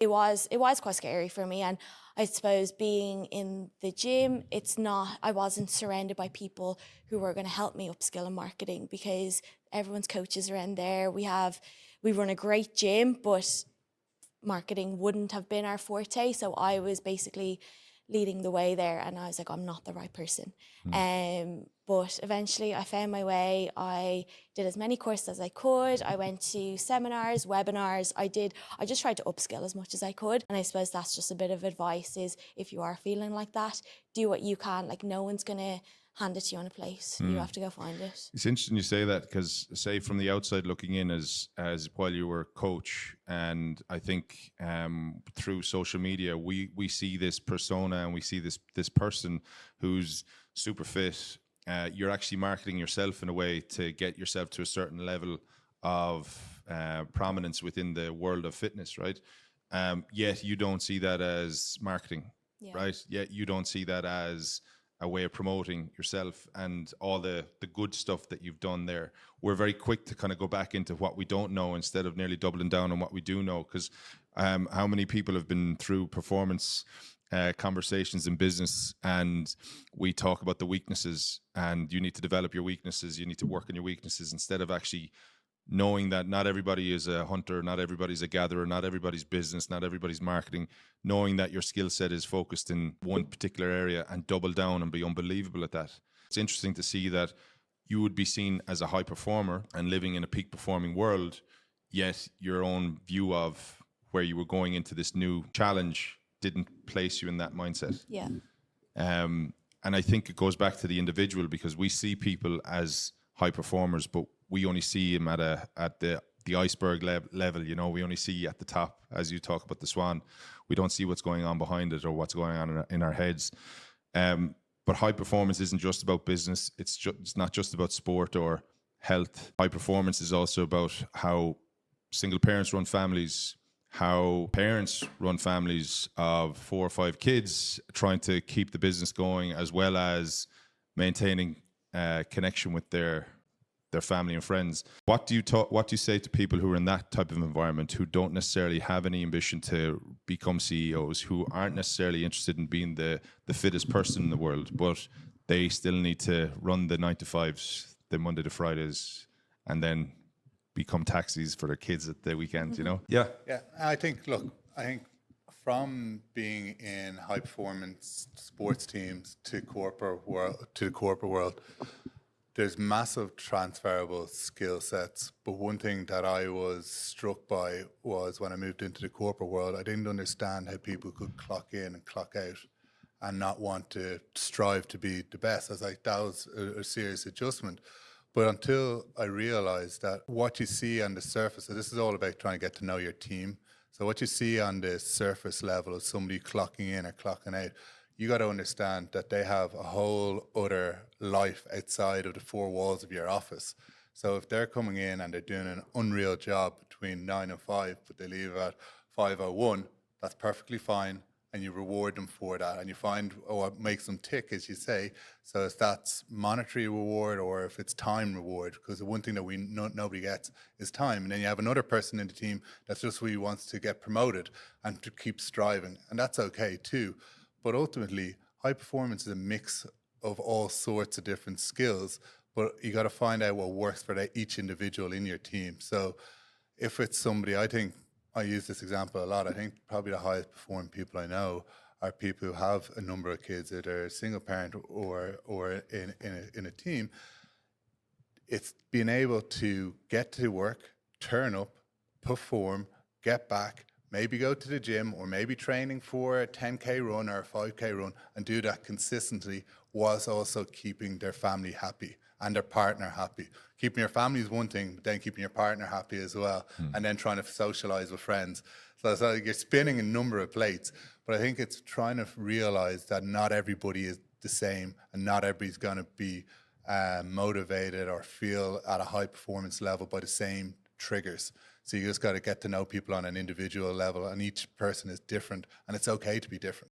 It was quite scary for me, and I suppose being in the gym, I wasn't surrounded by people who were going to help me upskill in marketing because everyone's coaches around there. We run a great gym, but marketing wouldn't have been our forte. So I was basically leading the way there, and I was like, I'm not the right person. But eventually I found my way. I did as many courses as I could. I went to seminars, webinars. I just tried to upskill as much as I could. And I suppose that's just a bit of advice is if you are feeling like that, do what you can. Like no one's going to hand it to you on a plate. You have to go find it. It's interesting you say that because, say, from the outside looking in, as while you were a coach, and I think through social media, we see this persona and we see this person who's super fit. You're actually marketing yourself in a way to get yourself to a certain level of prominence within the world of fitness, right? Yet you don't see that as marketing, right? Yet you don't see that as a way of promoting yourself and all the good stuff that you've done there. We're very quick to kind of go back into what we don't know instead of nearly doubling down on what we do know. Because how many people have been through performance conversations in business, and we talk about the weaknesses, and you need to develop your weaknesses, you need to work on your weaknesses, instead of actually knowing that not everybody is a hunter, not everybody's a gatherer, not everybody's business, not everybody's marketing, knowing that your skill set is focused in one particular area and double down and be unbelievable at that. It's interesting to see that you would be seen as a high performer and living in a peak performing world, yet your own view of where you were going into this new challenge didn't place you in that mindset. Yeah. And I think it goes back to the individual, because we see people as high performers, but we only see them at the iceberg level. You know, we only see at the top, as you talk about the swan. We don't see what's going on behind it or what's going on in our heads. But high performance isn't just about business. It's not just about sport or health. High performance is also about how single parents run families, how parents run families of 4 or 5 kids, trying to keep the business going as well as maintaining connection with their family and friends. What do you say to people who are in that type of environment, who don't necessarily have any ambition to become CEOs, who aren't necessarily interested in being the fittest person in the world, but they still need to run the 9 to 5s, the Monday to Fridays, and then become taxis for their kids at the weekends, you know? Yeah. I think from being in high performance sports teams to the corporate world, there's massive transferable skill sets. But one thing that I was struck by was when I moved into the corporate world, I didn't understand how people could clock in and clock out and not want to strive to be the best. I was like, that was a serious adjustment. But until I realized that what you see on the surface, so this is all about trying to get to know your team. So what you see on the surface level of somebody clocking in or clocking out, you got to understand that they have a whole other life outside of the 4 walls of your office. So if they're coming in and they're doing an unreal job between 9 and 5, but they leave at 5:01, that's perfectly fine. And you reward them for that, and you find what makes them tick, as you say. So if that's monetary reward or if it's time reward, because the one thing that nobody gets is time. And then you have another person in the team that's just really wants to get promoted and to keep striving, and that's okay too. But ultimately, high performance is a mix of all sorts of different skills, but you got to find out what works for each individual in your team. So if it's somebody, I think, I use this example a lot. I think probably the highest performing people I know are people who have a number of kids, either a single parent or in a team. It's being able to get to work, turn up, perform, get back, maybe go to the gym or maybe training for a 10K run or a 5K run, and do that consistently whilst also keeping their family happy and their partner happy. Keeping your family is one thing, but then keeping your partner happy as well, and then trying to socialize with friends. So it's like you're spinning a number of plates, but I think it's trying to realize that not everybody is the same, and not everybody's going to be motivated or feel at a high performance level by the same triggers. So you just got to get to know people on an individual level, and each person is different, and it's okay to be different.